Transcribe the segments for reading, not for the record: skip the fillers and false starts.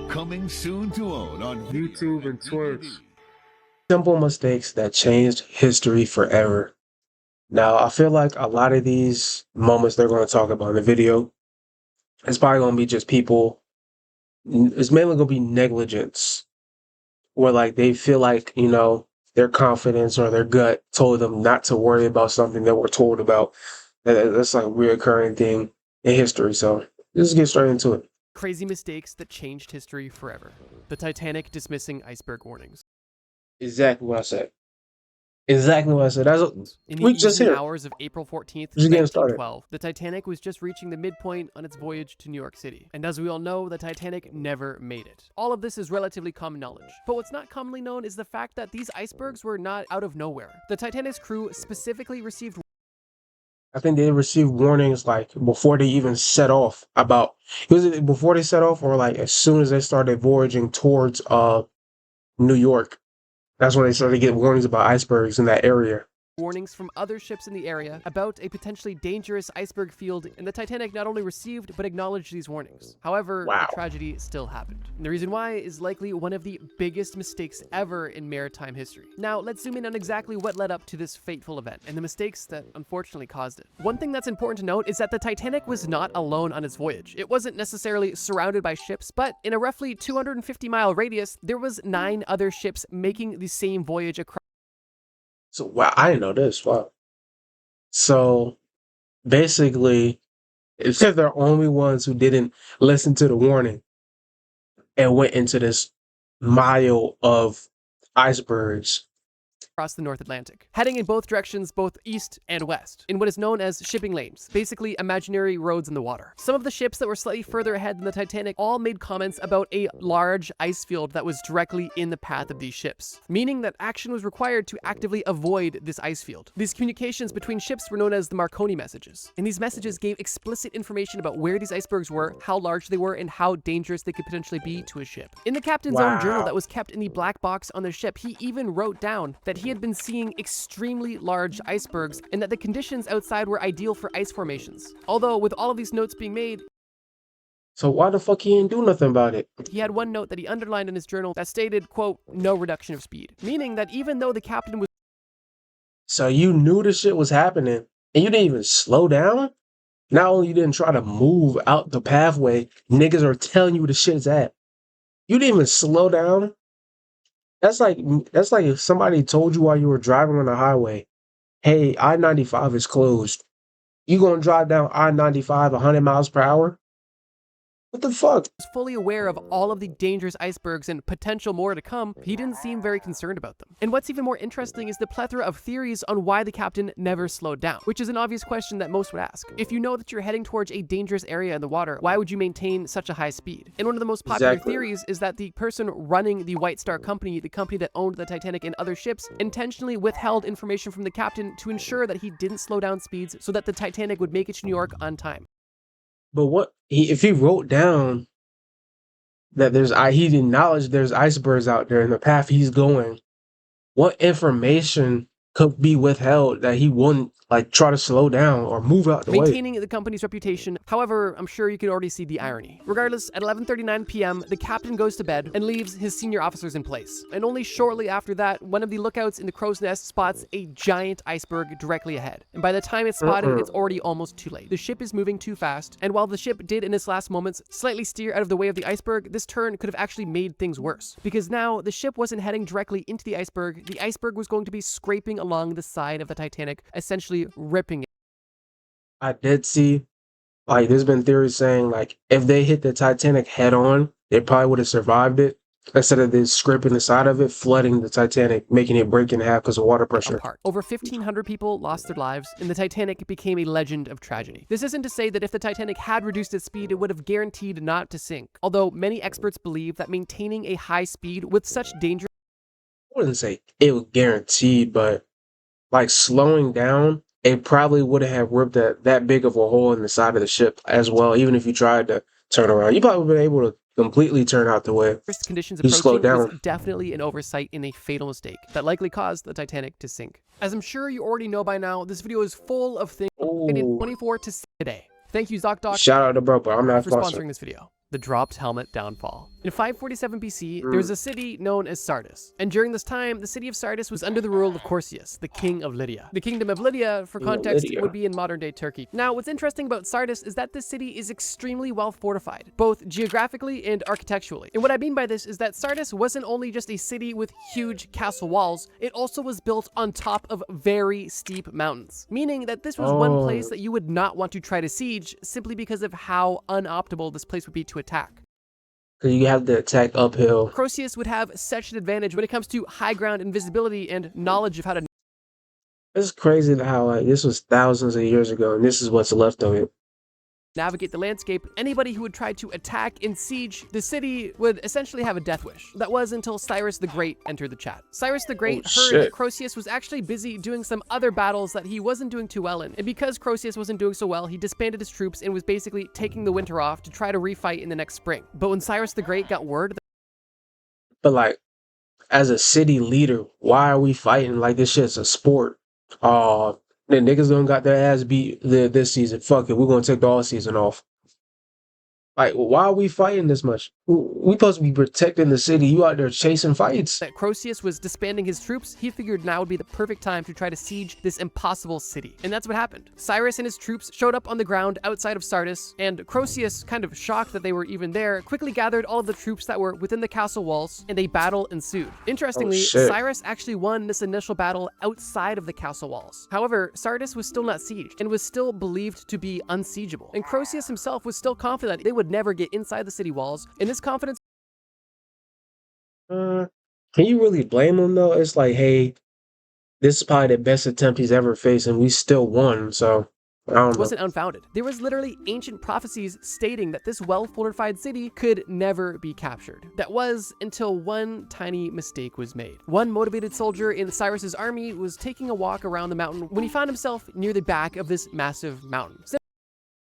Coming soon to own on YouTube and Twitch. DVD. Simple mistakes that changed history forever. Now, I feel like a lot of these moments they're going to talk about in the video, it's probably going to be just people, it's mainly going to be negligence, where like they feel like, their confidence or their gut told them not to worry about something that we're told about. That's like a reoccurring thing in history. So let's get straight into it. Crazy mistakes that changed history forever. The Titanic dismissing iceberg warnings. Exactly what I said. Exactly what I said. In we the just evening here. hours of April 14th, Just getting started. 1912, the Titanic was just reaching the midpoint on its voyage to New York City. And as we all know, the Titanic never made it. All of this is relatively common knowledge. But what's not commonly known is the fact that these icebergs were not out of nowhere. The Titanic's crew specifically received I think they received warnings like before they even set off about, was it before they set off or like as soon as they started voyaging towards New York? That's when they started to get warnings about icebergs in that area. warnings from other ships in the area about a potentially dangerous iceberg field, and the Titanic not only received but acknowledged these warnings. However, Wow. the tragedy still happened. And the reason why is likely one of the biggest mistakes ever in maritime history. Now, let's zoom in on exactly what led up to this fateful event and the mistakes that unfortunately caused it. One thing that's important to note is that the Titanic was not alone on its voyage. It wasn't necessarily surrounded by ships, but in a roughly 250-mile radius, there was 9 other ships making the same voyage across. So wow, I didn't know this. Wow. So basically, if they're the only ones who didn't listen to the warning and went into this mile of icebergs. Across the North Atlantic, heading in both directions, both east and west, in what is known as shipping lanes, basically imaginary roads in the water. Some of the ships that were slightly further ahead than the Titanic all made comments about a large ice field that was directly in the path of these ships, meaning that action was required to actively avoid this ice field. These communications between ships were known as the Marconi messages, and these messages gave explicit information about where these icebergs were, how large they were, and how dangerous they could potentially be to a ship. In the captain's own journal that was kept in the black box on the ship, he even wrote down that he had been seeing extremely large icebergs and that the conditions outside were ideal for ice formations. Although, with all of these notes being made, So why the fuck he didn't do nothing about it? he had one note that he underlined in his journal that stated, quote, "no reduction of speed," meaning that even though the captain was So you knew this shit was happening and you didn't even slow down? Not only you didn't try to move out the pathway, niggas are telling you the shit's at. You didn't even slow down. That's like if somebody told you while you were driving on the highway, hey, I-95 is closed. You gonna drive down I-95 100 miles per hour? What the fuck? fully aware of all of the dangerous icebergs and potential more to come, he didn't seem very concerned about them. And what's even more interesting is the plethora of theories on why the captain never slowed down, which is an obvious question that most would ask. If you know that you're heading towards a dangerous area in the water, why would you maintain such a high speed? And one of the most popular Exactly. theories is that the person running the White Star Company, the company that owned the Titanic and other ships, intentionally withheld information from the captain to ensure that he didn't slow down speeds so that the Titanic would make it to New York on time. But if he wrote down that he acknowledged there's icebergs out there in the path he's going, what information could be withheld that he wouldn't like try to slow down or move out the way? Maintaining the company's reputation. However, I'm sure you can already see the irony. Regardless, at 11:39 p.m., the captain goes to bed and leaves his senior officers in place. And only shortly after that, one of the lookouts in the crow's nest spots a giant iceberg directly ahead. And by the time it's spotted, it's already almost too late. The ship is moving too fast, and while the ship did in its last moments slightly steer out of the way of the iceberg, this turn could have actually made things worse. Because now, the ship wasn't heading directly into the iceberg was going to be scraping along the side of the Titanic, essentially ripping it. I did see, like, there's been theories saying, like, if they hit the Titanic head on, they probably would have survived it. Instead of this scraping the side of it, flooding the Titanic, making it break in half because of water pressure. Apart. Over 1,500 people lost their lives, and the Titanic became a legend of tragedy. This isn't to say that if the Titanic had reduced its speed, it would have guaranteed not to sink. Although many experts believe that maintaining a high speed with such danger. I wouldn't say it was guaranteed, but like slowing down, it probably would have ripped that big of a hole in the side of the ship as well. Even if you tried to turn around, you probably would have been able to completely turn out the way. Conditions You slowed approaching was down. definitely an oversight and a fatal mistake that likely caused the Titanic to sink. As I'm sure you already know by now, this video is full of things in Ooh. 24 to today. Thank you, ZocDoc, Shout out to bro, but I'm not for sponsored. sponsoring this video. The dropped helmet downfall. In 547 BC, there was a city known as Sardis. And during this time, the city of Sardis was under the rule of Croesus, the king of Lydia. The kingdom of Lydia, for context, Lydia. would be in modern-day Turkey. Now, what's interesting about Sardis is that this city is extremely well fortified, both geographically and architecturally. And what I mean by this is that Sardis wasn't only just a city with huge castle walls, it also was built on top of very steep mountains, meaning that this was one place that you would not want to try to siege simply because of how unoptimal this place would be to attack. Because you have to attack uphill. Croesus would have such an advantage when it comes to high ground invisibility and knowledge of how to It's crazy how like this was thousands of years ago, and this is what's left of it. navigate the landscape. Anybody who would try to attack and siege the city would essentially have a death wish. That was until Cyrus the Great entered the chat. Cyrus the Great heard that Croesus was actually busy doing some other battles that he wasn't doing too well in. And because Croesus wasn't doing so well, he disbanded his troops and was basically taking the winter off to try to refight in the next spring. But when Cyrus the Great got word that But like, as a city leader, why are we fighting like this shit's a sport? The niggas done got their ass beat this season. Fuck it, we're gonna take the all season off. Like, why are we fighting this much? We supposed to be protecting the city. You out there chasing fights. Croesus was disbanding his troops, he figured now would be the perfect time to try to siege this impossible city. And that's what happened. Cyrus and his troops showed up on the ground outside of Sardis, and Croesus, kind of shocked that they were even there, quickly gathered all of the troops that were within the castle walls, and a battle ensued. Interestingly, Cyrus actually won this initial battle outside of the castle walls. However, Sardis was still not sieged, and was still believed to be unsiegeable. And Croesus himself was still confident they would never get inside the city walls, and this confidence Can you really blame him though? It's like, hey, this is probably the best attempt he's ever faced, and we still won. So I don't know. wasn't unfounded. There was literally ancient prophecies stating that this well-fortified city could never be captured. That was until one tiny mistake was made. One motivated soldier in Cyrus's army was taking a walk around the mountain when he found himself near the back of this massive mountain.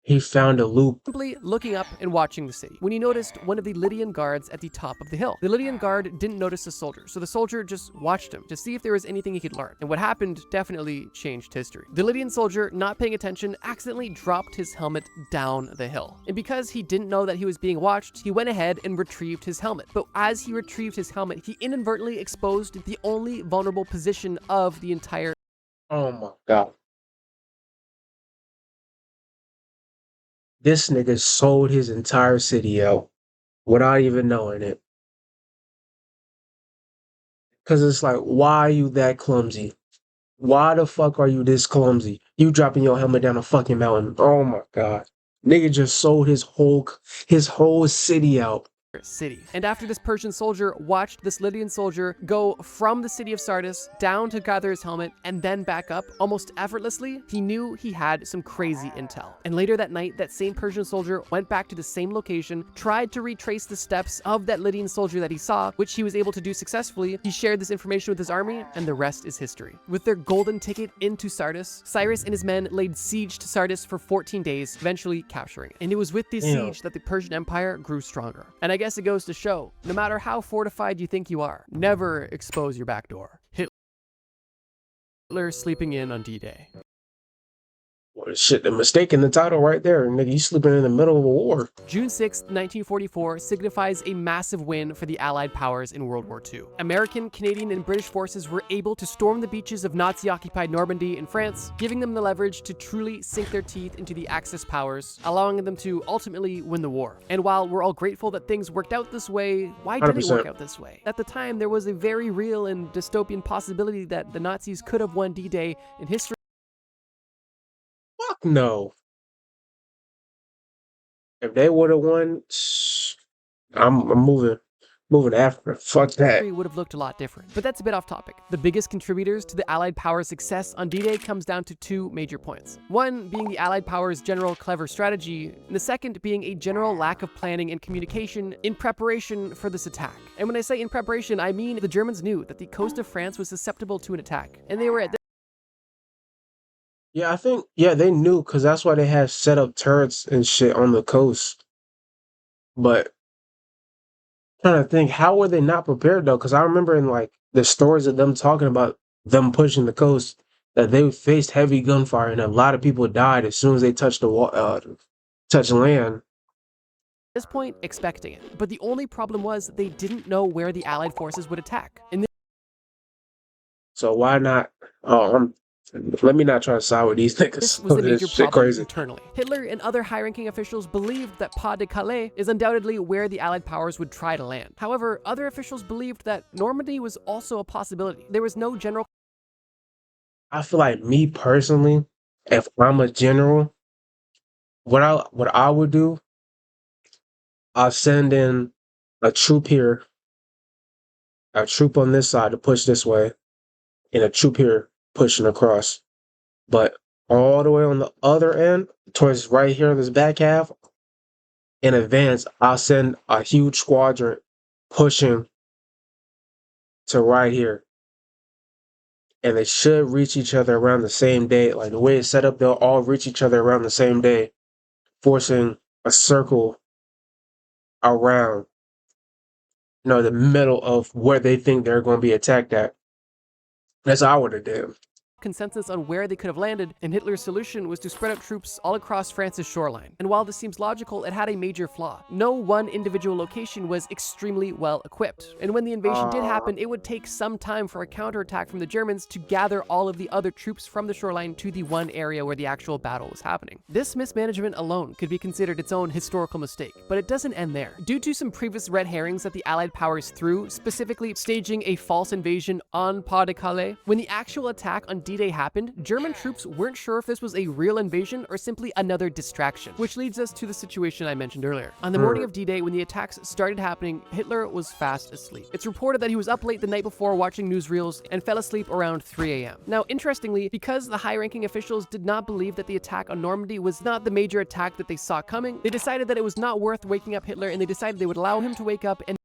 He found a loop. Simply looking up and watching the city, when he noticed one of the Lydian guards at the top of the hill. The Lydian guard didn't notice the soldier, so the soldier just watched him to see if there was anything he could learn. And what happened definitely changed history. The Lydian soldier, not paying attention, accidentally dropped his helmet down the hill. And because he didn't know that he was being watched, he went ahead and retrieved his helmet. But as he retrieved his helmet, he inadvertently exposed the only vulnerable position of the entire. Oh my god. This nigga sold his entire city out without even knowing it. Cause it's like, why are you that clumsy? Why the fuck are you this clumsy? You dropping your helmet down a fucking mountain. Oh my god. Nigga just sold his whole city out. City. And after this Persian soldier watched this Lydian soldier go from the city of Sardis down to gather his helmet and then back up almost effortlessly, he knew he had some crazy intel. And later that night, that same Persian soldier went back to the same location, tried to retrace the steps of that Lydian soldier that he saw, which he was able to do successfully. He shared this information with his army, and the rest is history. With their golden ticket into Sardis, Cyrus and his men laid siege to Sardis for 14 days, eventually capturing it. And it was with this siege that the Persian Empire grew stronger. And I guess it goes to show, no matter how fortified you think you are, never expose your back door. Hitler sleeping in on D-Day. Well, shit, the mistake in the title right there, nigga. You sleeping in the middle of a war. June 6, 1944 signifies a massive win for the Allied powers in World War II. American, Canadian, and British forces were able to storm the beaches of Nazi-occupied Normandy in France, giving them the leverage to truly sink their teeth into the Axis powers, allowing them to ultimately win the war. And while we're all grateful that things worked out this way, why did it work out this way? At the time, there was a very real and dystopian possibility that the Nazis could have won D-Day in history. Fuck no. If they would have won, I'm moving after. Fuck that. Would have looked a lot different. But that's a bit off topic. The biggest contributors to the Allied powers' success on D-Day comes down to two major points. One being the Allied powers' general clever strategy, and the second being a general lack of planning and communication in preparation for this attack. And when I say in preparation, I mean the Germans knew that the coast of France was susceptible to an attack, and they were at Yeah, I think, yeah, they knew because that's why they had set up turrets and shit on the coast. But I'm trying to think, how were they not prepared though? Because I remember in like the stories of them talking about them pushing the coast that they faced heavy gunfire and a lot of people died as soon as they touched touched land. this point expecting it. But the only problem was they didn't know where the Allied forces would attack. And So why not? Let me not try to side with these niggas. this was the This major shit problem crazy. internally. Hitler and other high-ranking officials believed that Pas de Calais is undoubtedly where the Allied powers would try to land. However, other officials believed that Normandy was also a possibility. There was no general I feel like me personally, if I'm a general, what I would do, I'll send in a troop here, a troop on this side to push this way, and a troop here pushing across. But all the way on the other end, towards right here, this back half, in advance, I'll send a huge squadron pushing to right here. And they should reach each other around the same day. Like the way it's set up, they'll all reach each other around the same day, forcing a circle around, the middle of where they think they're going to be attacked at. That's what I would have done. consensus on where they could have landed, and Hitler's solution was to spread out troops all across France's shoreline. And while this seems logical, it had a major flaw. No one individual location was extremely well equipped. And when the invasion did happen, it would take some time for a counterattack from the Germans to gather all of the other troops from the shoreline to the one area where the actual battle was happening. This mismanagement alone could be considered its own historical mistake, but it doesn't end there. Due to some previous red herrings that the Allied powers threw, specifically staging a false invasion on Pas de Calais, when the actual attack on D-Day happened, German troops weren't sure if this was a real invasion or simply another distraction, which leads us to the situation I mentioned earlier. On the morning of D-Day, when the attacks started happening, Hitler was fast asleep. It's reported that he was up late the night before watching newsreels and fell asleep around 3 a.m. Now, interestingly, because the high-ranking officials did not believe that the attack on Normandy was not the major attack that they saw coming, they decided that it was not worth waking up Hitler, and they decided they would allow him to wake up and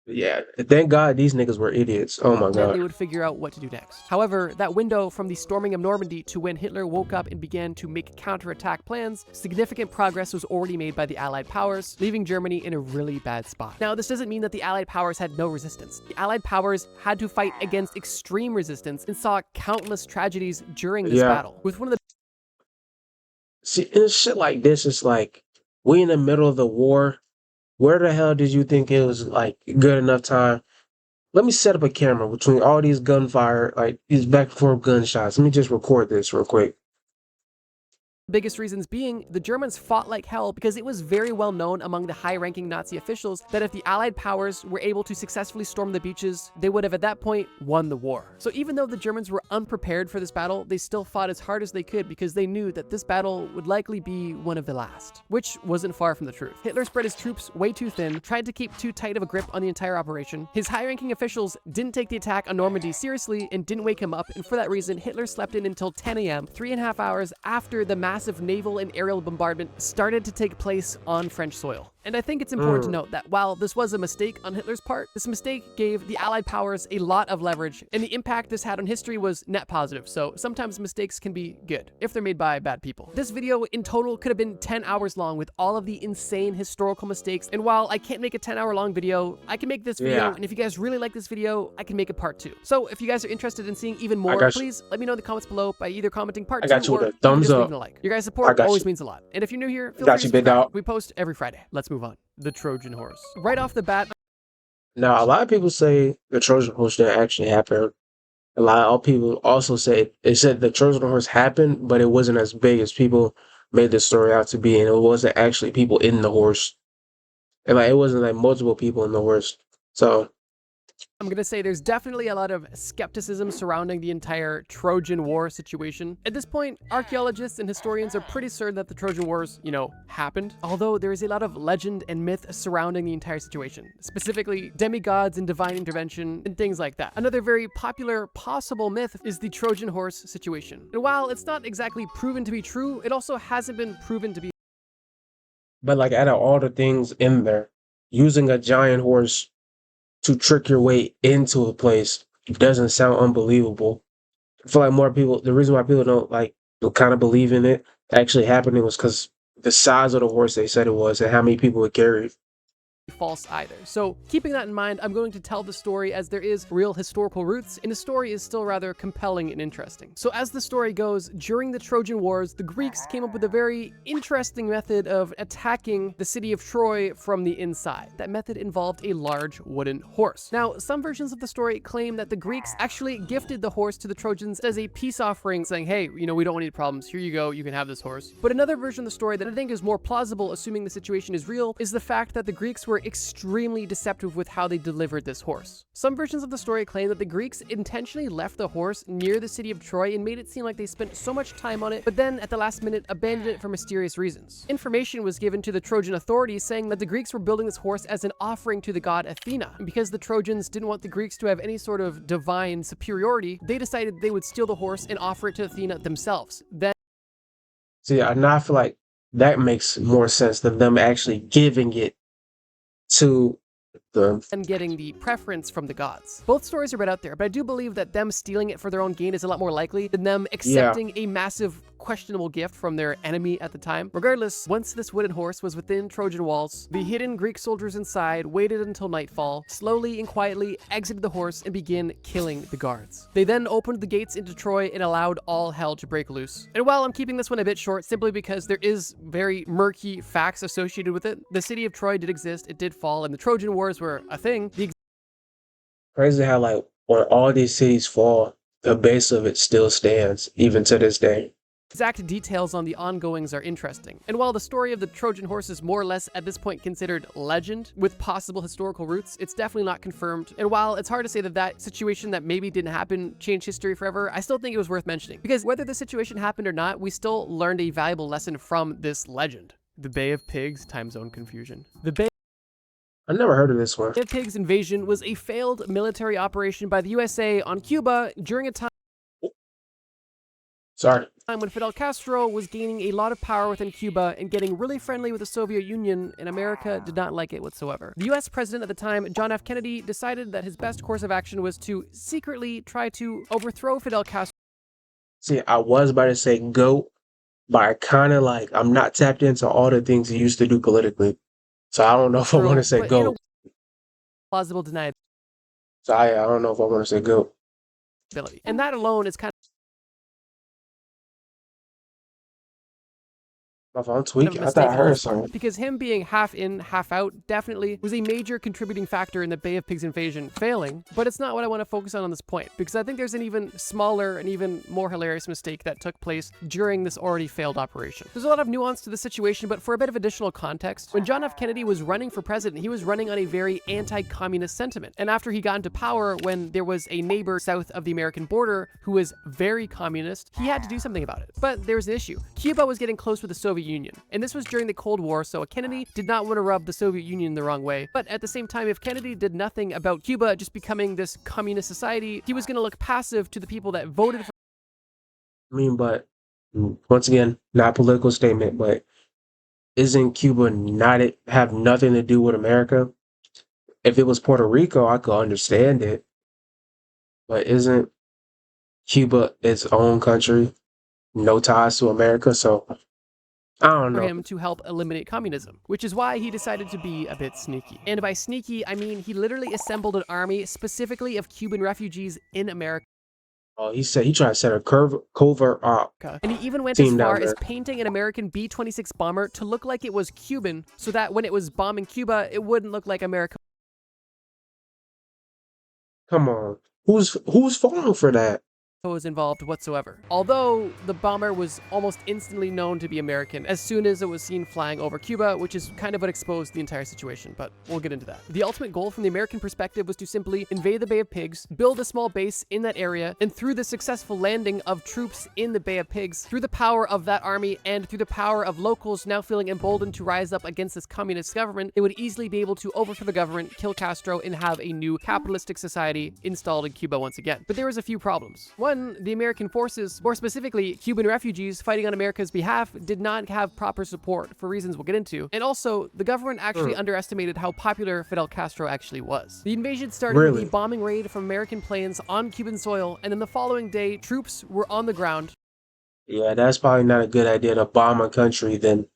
Yeah, thank God these niggas were idiots. Oh my then they God. would figure out what to do next. However, that window from the storming of Normandy to when Hitler woke up and began to make counterattack plans, significant progress was already made by the Allied powers, leaving Germany in a really bad spot. Now, this doesn't mean that the Allied powers had no resistance. The Allied powers had to fight against extreme resistance and saw countless tragedies during this Yeah. battle. With one of the See, and shit like this, it's like, we in the middle of the war. Where the hell did you think it was like good enough time? Let me set up a camera between all these gunfire, like these back and forth gunshots. Let me just record this real quick. biggest reasons being the Germans fought like hell because it was very well known among the high-ranking Nazi officials that if the Allied powers were able to successfully storm the beaches, they would have at that point won the war. So even though the Germans were unprepared for this battle, they still fought as hard as they could because they knew that this battle would likely be one of the last, which wasn't far from the truth. Hitler spread his troops way too thin, tried to keep too tight of a grip on the entire operation. His high-ranking officials didn't take the attack on Normandy seriously and didn't wake him up, and for that reason, Hitler slept in until 10 a.m., 3.5 hours after the massive naval and aerial bombardment started to take place on French soil. And I think it's important to note that while this was a mistake on Hitler's part, this mistake gave the Allied powers a lot of leverage, and the impact this had on history was net positive, so sometimes mistakes can be good, if they're made by bad people. This video in total could have been 10 hours long with all of the insane historical mistakes, and while I can't make a 10-hour long video, I can make this video, Yeah. and if you guys really like this video, I can make a part 2. So if you guys are interested in seeing even more, got you. please let me know in the comments below by either commenting part I 2 got you or with a even thumbs just up. leaving a like. Your guys' I support got always you. means a lot. And if you're new here, feel Got free you, to big subscribe. dog. We post every Friday. Let's move on. The Trojan Horse. Right off the bat, Now, a lot of people say the Trojan horse didn't actually happen. A lot of people also say they said the Trojan horse happened, but it wasn't as big as people made the story out to be, and it wasn't actually people in the horse, and like it wasn't like multiple people in the horse. So I'm going to say there's definitely a lot of skepticism surrounding the entire Trojan War situation. At this point, archaeologists and historians are pretty certain that the Trojan Wars, happened, although there is a lot of legend and myth surrounding the entire situation, specifically demigods and divine intervention and things like that. Another very popular possible myth is the Trojan horse situation. And while it's not exactly proven to be true, it also hasn't been proven to be but like out of all the things in there, using a giant horse to trick your way into a place doesn't sound unbelievable. I feel like more people, the reason why people don't kind of believe in it actually happening was because the size of the horse they said it was and how many people it carried. false either. So keeping that in mind, I'm going to tell the story as there is real historical roots, and the story is still rather compelling and interesting. So as the story goes, during the Trojan Wars, the Greeks came up with a very interesting method of attacking the city of Troy from the inside. That method involved a large wooden horse. Now, some versions of the story claim that the Greeks actually gifted the horse to the Trojans as a peace offering, saying, hey, we don't want any problems, here you go, you can have this horse. But another version of the story that I think is more plausible, assuming the situation is real, is the fact that the Greeks were extremely deceptive with how they delivered this horse. Some versions of the story claim that the Greeks intentionally left the horse near the city of Troy and made it seem like they spent so much time on it, but then at the last minute abandoned it for mysterious reasons. Information was given to the Trojan authorities saying that the Greeks were building this horse as an offering to the god Athena. And because the Trojans didn't want the Greeks to have any sort of divine superiority, they decided they would steal the horse and offer it to Athena themselves. Then See, now I feel like that makes more sense than them actually giving it to the. and getting the preference from the gods. Both stories are read out there, but I do believe that them stealing it for their own gain is a lot more likely than them accepting a massive questionable gift from their enemy at the time. Regardless, once this wooden horse was within Trojan walls, the hidden Greek soldiers inside waited until nightfall, slowly and quietly exited the horse and began killing the guards. They then opened the gates into Troy and allowed all hell to break loose. And while I'm keeping this one a bit short simply because there is very murky facts associated with it, the city of Troy did exist, it did fall, and the Trojan Wars were a thing. The Crazy how like when all these cities fall, the base of it still stands even to this day. exact details on the ongoings are interesting. And while the story of the Trojan horse is more or less at this point considered legend with possible historical roots, it's definitely not confirmed. And while it's hard to say that that situation that maybe didn't happen changed history forever, I still think it was worth mentioning. Because whether the situation happened or not, we still learned a valuable lesson from this legend. The Bay of Pigs time zone confusion. The Bay I never heard of this one. of Pigs invasion was a failed military operation by the USA on Cuba during a time Sorry. when Fidel Castro was gaining a lot of power within Cuba and getting really friendly with the Soviet Union, and America did not like it whatsoever. The US president at the time, John F. Kennedy, decided that his best course of action was to secretly try to overthrow Fidel Castro. See, I was about to say GOAT, but I kind of like, I'm not tapped into all the things he used to do politically. So I don't know if I want to say but in a GOAT. plausible deniability. So I don't know if I want to say GOAT. And that alone is kind My phone of tweaking. a I thought I mistake on heard his part, something. because him being half in, half out definitely was a major contributing factor in the Bay of Pigs invasion failing, but it's not what I want to focus on this point, because I think there's an even smaller and even more hilarious mistake that took place during this already failed operation. There's a lot of nuance to the situation, but for a bit of additional context, when John F. Kennedy was running for president, he was running on a very anti-communist sentiment, and after he got into power, when there was a neighbor south of the American border who was very communist, he had to do something about it. But there was an issue. Cuba was getting close with the Soviet Union, and this was during the Cold War, so Kennedy did not want to rub the Soviet Union the wrong way. But at the same time, if Kennedy did nothing about Cuba just becoming this communist society, he was going to look passive to the people that voted for I mean, but once again, not a political statement, but isn't Cuba not have nothing to do with America? If it was Puerto Rico, I could understand it. But isn't Cuba its own country? No ties to America, so I don't know. him to help eliminate communism, which is why he decided to be a bit sneaky. And by sneaky, I mean he literally assembled an army specifically of Cuban refugees in America. Oh, he said he tried to set a covert And he even went team as far down as there. painting an American B-26 bomber to look like it was Cuban, so that when it was bombing Cuba, it wouldn't look like America Come on, who's falling for that? was involved whatsoever. Although the bomber was almost instantly known to be American as soon as it was seen flying over Cuba, which is kind of what exposed the entire situation, but we'll get into that. The ultimate goal from the American perspective was to simply invade the Bay of Pigs, build a small base in that area, and through the successful landing of troops in the Bay of Pigs, through the power of that army and through the power of locals now feeling emboldened to rise up against this communist government, they would easily be able to overthrow the government, kill Castro, and have a new capitalistic society installed in Cuba once again. But there was a few problems. One, the American forces, more specifically Cuban refugees fighting on America's behalf, did not have proper support for reasons we'll get into. And also, the government actually underestimated how popular Fidel Castro actually was. The invasion started with Really? a bombing raid from American planes on Cuban soil, and then the following day, troops were on the ground. Yeah, that's probably not a good idea to bomb a country. Then,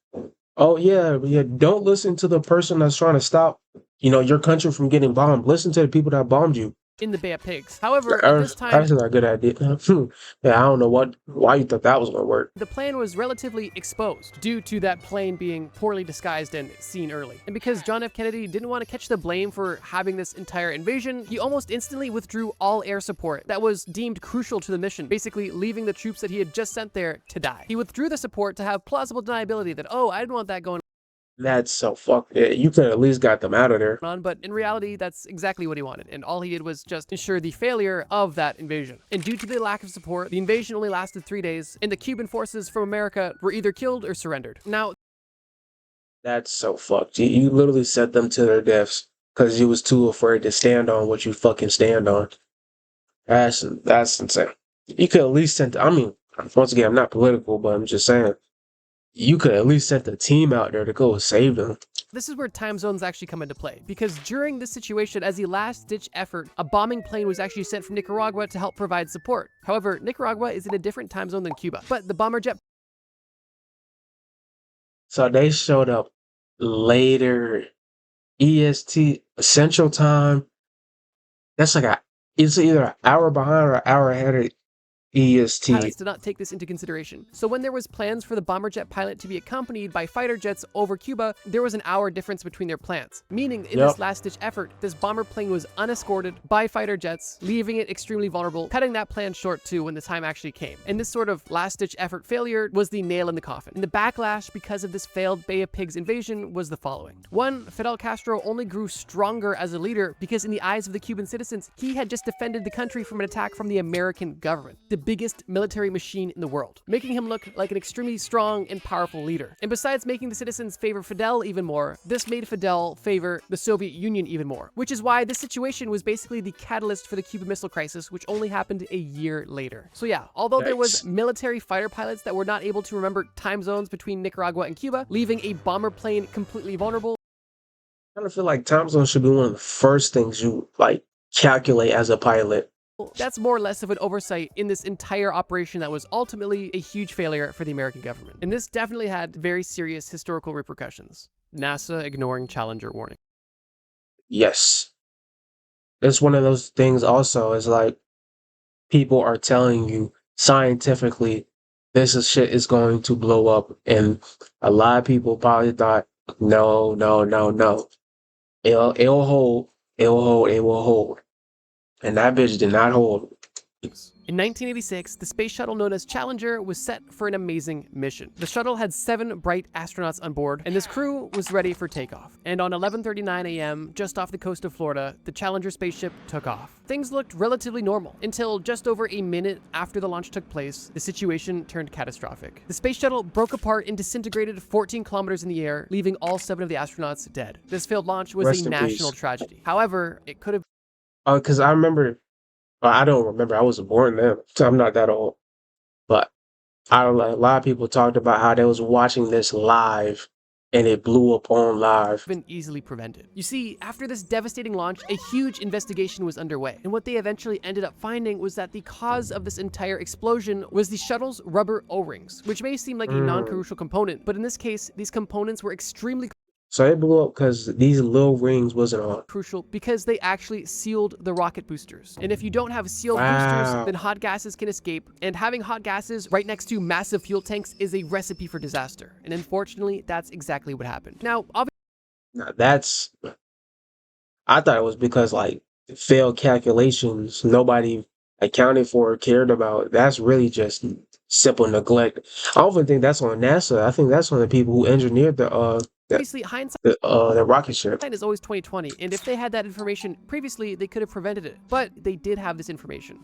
oh yeah, don't listen to the person that's trying to stop your country from getting bombed. Listen to the people that bombed you. in the Bay of Pigs. However, at this time, That's not a good idea. Yeah, I don't know why you thought that was gonna work. the plan was relatively exposed due to that plane being poorly disguised and seen early. And because John F. Kennedy didn't want to catch the blame for having this entire invasion, he almost instantly withdrew all air support that was deemed crucial to the mission, basically leaving the troops that he had just sent there to die. He withdrew the support to have plausible deniability that, oh, I didn't want that going That's so fucked. Yeah, you could at least got them out of there. on, but in reality, that's exactly what he wanted, and all he did was just ensure the failure of that invasion. And due to the lack of support, the invasion only lasted 3 days, and the Cuban forces from America were either killed or surrendered. Now, That's so fucked. You literally sent them to their deaths because you was too afraid to stand on what you fucking stand on. That's insane. You could at least send. I mean, once again, I'm not political, but I'm just saying. You could at least send the team out there to go save them. this is where time zones actually come into play, because during this situation, as a last-ditch effort, a bombing plane was actually sent from Nicaragua to help provide support. However, Nicaragua is in a different time zone than Cuba, but the bomber jet So they showed up later, EST Central Time. That's like it's either an hour behind or an hour ahead of EST. pilots did not take this into consideration. So when there was plans for the bomber jet pilot to be accompanied by fighter jets over Cuba, there was an hour difference between their plans. Meaning, in this last-ditch effort, this bomber plane was unescorted by fighter jets, leaving it extremely vulnerable, cutting that plan short too when the time actually came. And this sort of last-ditch effort failure was the nail in the coffin. And the backlash because of this failed Bay of Pigs invasion was the following. One, Fidel Castro only grew stronger as a leader because in the eyes of the Cuban citizens, he had just defended the country from an attack from the American government, the biggest military machine in the world, making him look like an extremely strong and powerful leader. And besides making the citizens favor Fidel even more, this made Fidel favor the Soviet Union even more, which is why this situation was basically the catalyst for the Cuban Missile Crisis, which only happened a year later. So yeah, although there was military fighter pilots that were not able to remember time zones between Nicaragua and Cuba, leaving a bomber plane completely vulnerable, I kind of feel like time zone should be one of the first things you calculate as a pilot. that's more or less of an oversight in this entire operation that was ultimately a huge failure for the American government. And this definitely had very serious historical repercussions. NASA ignoring Challenger warning. Yes. It's one of those things also is like people are telling you scientifically shit is going to blow up, and a lot of people probably thought, no. It'll hold. It will hold. And that bitch did not hold. In 1986, the space shuttle known as Challenger was set for an amazing mission. The shuttle had 7 bright astronauts on board, and this crew was ready for takeoff. And on 11:39 a.m., just off the coast of Florida, the Challenger spaceship took off. Things looked relatively normal, until just over a minute after the launch took place, the situation turned catastrophic. The space shuttle broke apart and disintegrated 14 kilometers in the air, leaving all 7 of the astronauts dead. This failed launch was Rest a in national peace. tragedy. However, it could have Because I remember, well, I don't remember. I wasn't born then, so I'm not that old. But a lot of people talked about how they was watching this live, and it blew up on live. been easily prevented. You see, after this devastating launch, a huge investigation was underway, and what they eventually ended up finding was that the cause of this entire explosion was the shuttle's rubber O-rings, which may seem like a non-crucial component, but in this case, these components were extremely So it blew up because these little rings wasn't on. crucial because they actually sealed the rocket boosters. And if you don't have sealed Wow. boosters, then hot gases can escape, and having hot gases right next to massive fuel tanks is a recipe for disaster. And unfortunately, that's exactly what happened. Now, Now that's, I thought it was because failed calculations, nobody accounted for or cared about. That's really just simple neglect. I don't even think that's on NASA. I think that's on the people who engineered obviously, hindsight the rocket ship. is always 2020, and if they had that information previously, they could have prevented it. But they did have this information.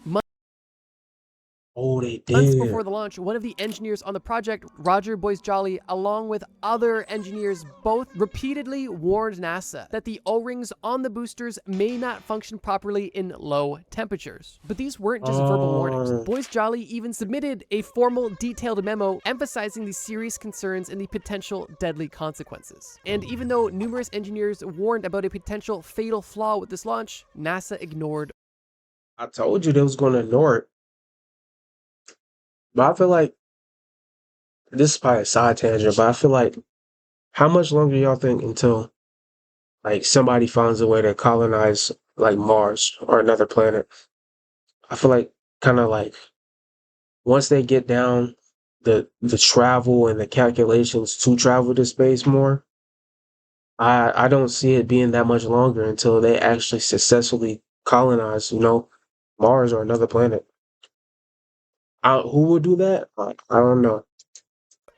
Oh, they Months did. before the launch, one of the engineers on the project, Roger Boyce-Jolly, along with other engineers, both repeatedly warned NASA that the O-rings on the boosters may not function properly in low temperatures. But these weren't just verbal warnings. Boyce-Jolly even submitted a formal, detailed memo emphasizing the serious concerns and the potential deadly consequences. And even though numerous engineers warned about a potential fatal flaw with this launch, NASA ignored. I told you they was going to ignore it. But I feel like this is probably a side tangent, but I feel like how much longer y'all think until like somebody finds a way to colonize like Mars or another planet. I feel like kind of like once they get down the travel and the calculations to travel to space more, I don't see it being that much longer until they actually successfully colonize, Mars or another planet. Who would do that? I don't know.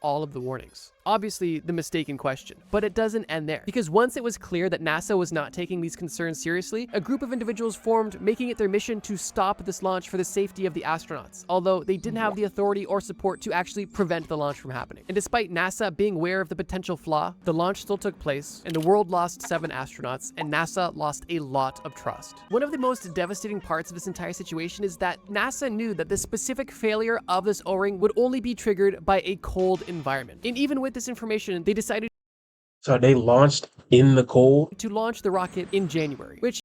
all of the warnings. Obviously, the mistaken question. But it doesn't end there, because once it was clear that NASA was not taking these concerns seriously, a group of individuals formed, making it their mission to stop this launch for the safety of the astronauts, although they didn't have the authority or support to actually prevent the launch from happening. And despite NASA being aware of the potential flaw, the launch still took place, and the world lost 7 astronauts, and NASA lost a lot of trust. One of the most devastating parts of this entire situation is that NASA knew that the specific failure of this O-ring would only be triggered by a cold environment. And even with this information, they decided So they launched in the cold? to launch the rocket in January, which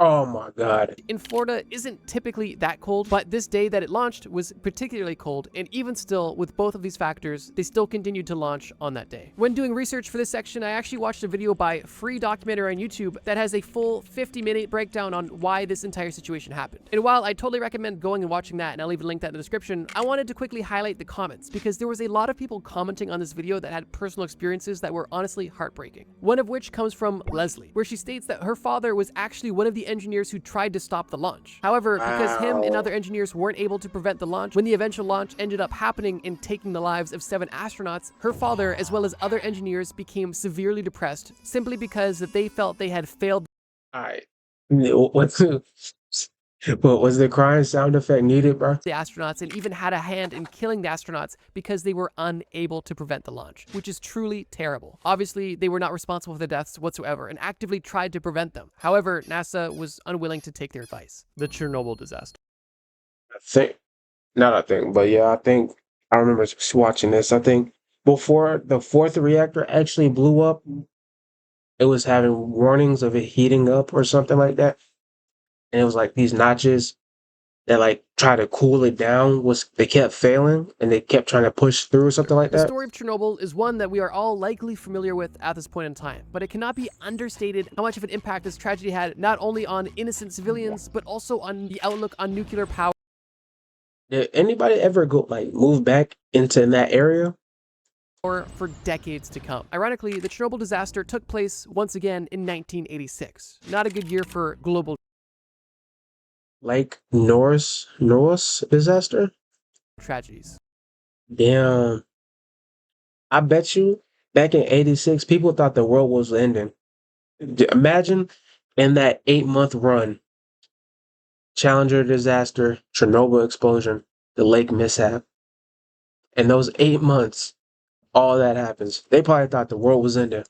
Oh my God. in Florida isn't typically that cold, but this day that it launched was particularly cold, and even still, with both of these factors, they still continued to launch on that day. When doing research for this section, I actually watched a video by Free Documentary on YouTube that has a full 50-minute breakdown on why this entire situation happened. And while I totally recommend going and watching that, and I'll leave a link to that in the description, I wanted to quickly highlight the comments, because there was a lot of people commenting on this video that had personal experiences that were honestly heartbreaking. One of which comes from Leslie, where she states that her father was actually one of the engineers who tried to stop the launch. However, because him and other engineers weren't able to prevent the launch, when the eventual launch ended up happening and taking the lives of 7 astronauts, her father, as well as other engineers, became severely depressed simply because that they felt they had failed All right. But was the crying sound effect needed, bro? the astronauts and even had a hand in killing the astronauts because they were unable to prevent the launch, which is truly terrible. Obviously, they were not responsible for the deaths whatsoever and actively tried to prevent them. However, NASA was unwilling to take their advice. The Chernobyl disaster. But yeah, I remember watching this. I think before the 4th reactor actually blew up, it was having warnings of it heating up or something like that. And it was like these notches that like try to cool it down they kept failing and they kept trying to push through or something like The that. story of Chernobyl is one that we are all likely familiar with at this point in time, but it cannot be understated how much of an impact this tragedy had not only on innocent civilians, but also on the outlook on nuclear power Did anybody ever move back into that area? for decades to come. Ironically, the Chernobyl disaster took place once again in 1986. Not a good year for global Like Norris disaster? tragedies. Damn. I bet you back in 86, people thought the world was ending. Imagine in that 8-month run, Challenger disaster, Chernobyl explosion, the lake mishap. In those 8 months, all that happens. They probably thought the world was ending.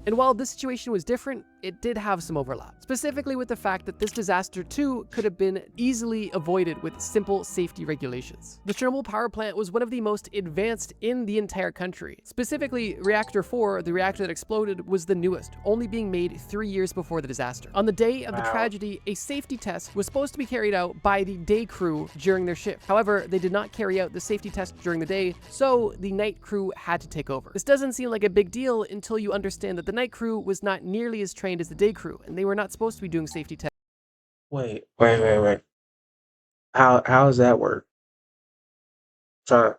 And while this situation was different, it did have some overlap, specifically with the fact that this disaster too could have been easily avoided with simple safety regulations. The Chernobyl power plant was one of the most advanced in the entire country. Specifically, Reactor 4, the reactor that exploded, was the newest, only being made 3 years before the disaster. On the day of the tragedy, a safety test was supposed to be carried out by the day crew during their shift. However, they did not carry out the safety test during the day, so the night crew had to take over. This doesn't seem like a big deal until you understand that the night crew was not nearly as trained as the day crew, and they were not supposed to be doing safety tests. Wait. How does that work? I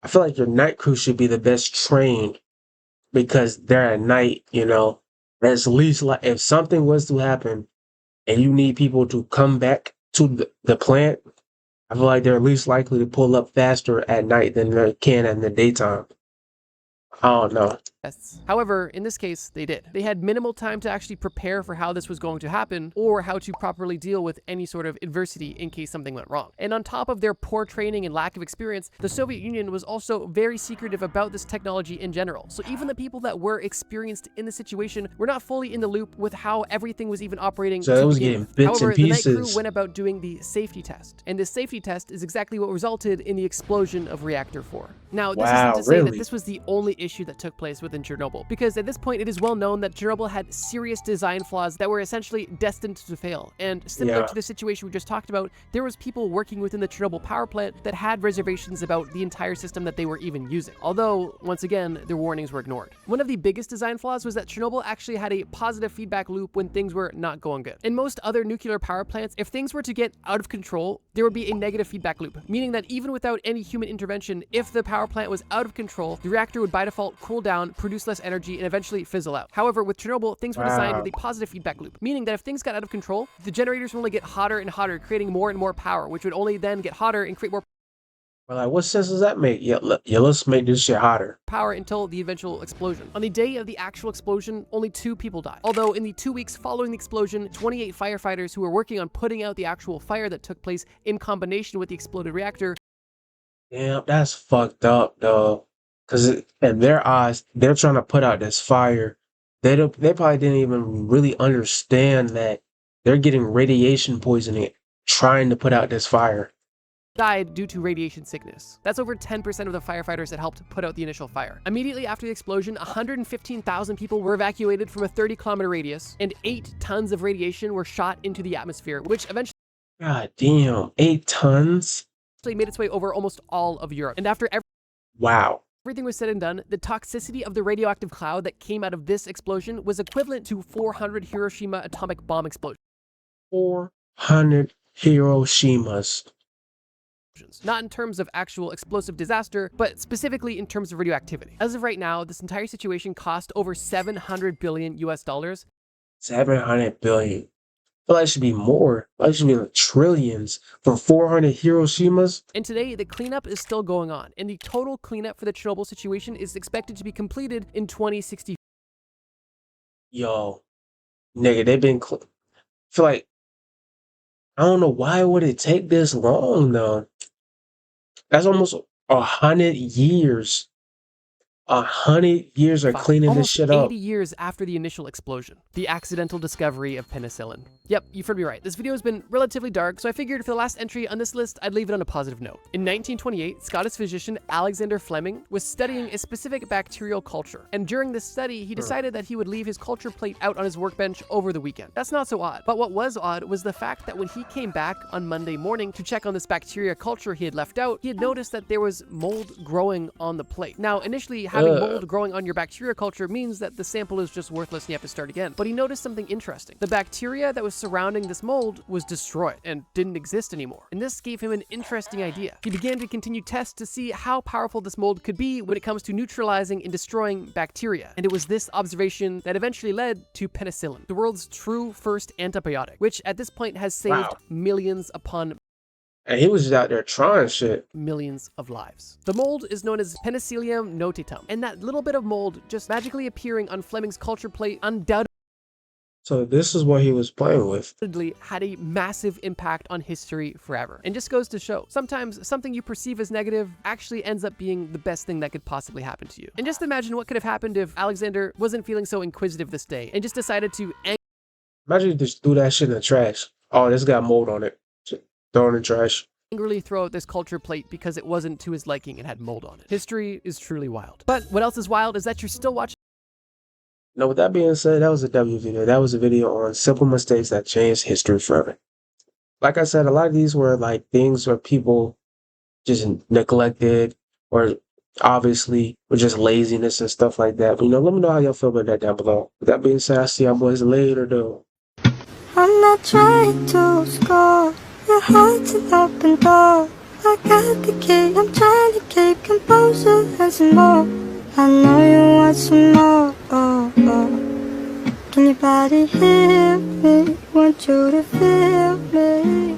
feel like your night crew should be the best trained because they're at night, That's least like if something was to happen and you need people to come back to the plant, I feel like they're least likely to pull up faster at night than they can in the daytime. I don't know. However, in this case, they did. They had minimal time to actually prepare for how this was going to happen or how to properly deal with any sort of adversity in case something went wrong. And on top of their poor training and lack of experience, the Soviet Union was also very secretive about this technology in general. So even the people that were experienced in the situation were not fully in the loop with how everything was even operating. So it was getting bits However, and pieces. the night crew went about doing the safety test. And this safety test is exactly what resulted in the explosion of Reactor 4. Now, this isn't to say that this was the only issue that took place with within Chernobyl, because at this point it is well known that Chernobyl had serious design flaws that were essentially destined to fail. And similar to the situation we just talked about, there was people working within the Chernobyl power plant that had reservations about the entire system that they were even using. Although, once again, their warnings were ignored. One of the biggest design flaws was that Chernobyl actually had a positive feedback loop when things were not going good. In most other nuclear power plants, if things were to get out of control, there would be a negative feedback loop, meaning that even without any human intervention, if the power plant was out of control, the reactor would by default cool down, produce less energy, and eventually fizzle out. However, with Chernobyl, things were designed with a positive feedback loop, meaning that if things got out of control, the generators would only get hotter and hotter, creating more and more power, which would only then get hotter and create more Well, like, what sense does that make? Yeah, let's make this shit hotter. power until the eventual explosion. On the day of the actual explosion, only 2 people died. Although in the 2 weeks following the explosion, 28 firefighters who were working on putting out the actual fire that took place in combination with the exploded reactor. Damn, that's fucked up, though. Because in their eyes, they're trying to put out this fire. They probably didn't even really understand that they're getting radiation poisoning trying to put out this fire. Died due to radiation sickness. That's over 10% of the firefighters that helped put out the initial fire. Immediately after the explosion, 115,000 people were evacuated from a 30-kilometer radius, and 8 tons of radiation were shot into the atmosphere, which eventually God damn, 8 tons? made its way over almost all of Europe. And after Wow. everything was said and done, the toxicity of the radioactive cloud that came out of this explosion was equivalent to 400 Hiroshima atomic bomb explosions. 400 Hiroshimas. Not in terms of actual explosive disaster, but specifically in terms of radioactivity. As of right now, this entire situation cost over $700 billion US. 700 billion. I feel like it should be more. Like it should be like trillions for 400 Hiroshimas. And today, the cleanup is still going on, and the total cleanup for the Chernobyl situation is expected to be completed in 2060. Yo, nigga, they've been. I feel like I don't know why would it take this long though. That's almost 100 years. 100 years of cleaning this shit up. 80 years after the initial explosion. The accidental discovery of penicillin. Yep, you've heard me right. This video has been relatively dark, so I figured for the last entry on this list, I'd leave it on a positive note. In 1928, Scottish physician Alexander Fleming was studying a specific bacterial culture. And during this study, he decided that he would leave his culture plate out on his workbench over the weekend. That's not so odd. But what was odd was the fact that when he came back on Monday morning to check on this bacteria culture he had left out, he had noticed that there was mold growing on the plate. Now, initially, having mold growing on your bacteria culture means that the sample is just worthless and you have to start again. But he noticed something interesting. The bacteria that was surrounding this mold was destroyed and didn't exist anymore. And this gave him an interesting idea. He began to continue tests to see how powerful this mold could be when it comes to neutralizing and destroying bacteria. And it was this observation that eventually led to penicillin, the world's true first antibiotic, which at this point has saved millions upon And he was just out there trying shit. millions of lives. The mold is known as Penicillium notatum, and that little bit of mold just magically appearing on Fleming's culture plate undoubtedly So this is what he was playing with. had a massive impact on history forever. And just goes to show, sometimes something you perceive as negative actually ends up being the best thing that could possibly happen to you. And just imagine what could have happened if Alexander wasn't feeling so inquisitive this day and just decided to Imagine you just threw that shit in the trash. Oh, this got mold on it. Throw it in the trash. angrily throw out this culture plate because it wasn't to his liking and had mold on it. History is truly wild. But what else is wild is that you're still watching. Now, with that being said, that was a W video. That was a video on simple mistakes that changed history forever. Like I said, a lot of these were like things where people just neglected or obviously were just laziness and stuff like that. But, let me know how y'all feel about that down below. With that being said, I'll see y'all boys later, though. I'm not trying to score. Your heart's an open door. I got the key. I'm trying to keep composure and some more. I know you want some more. Oh, oh. Can your body hear me? Want you to feel me?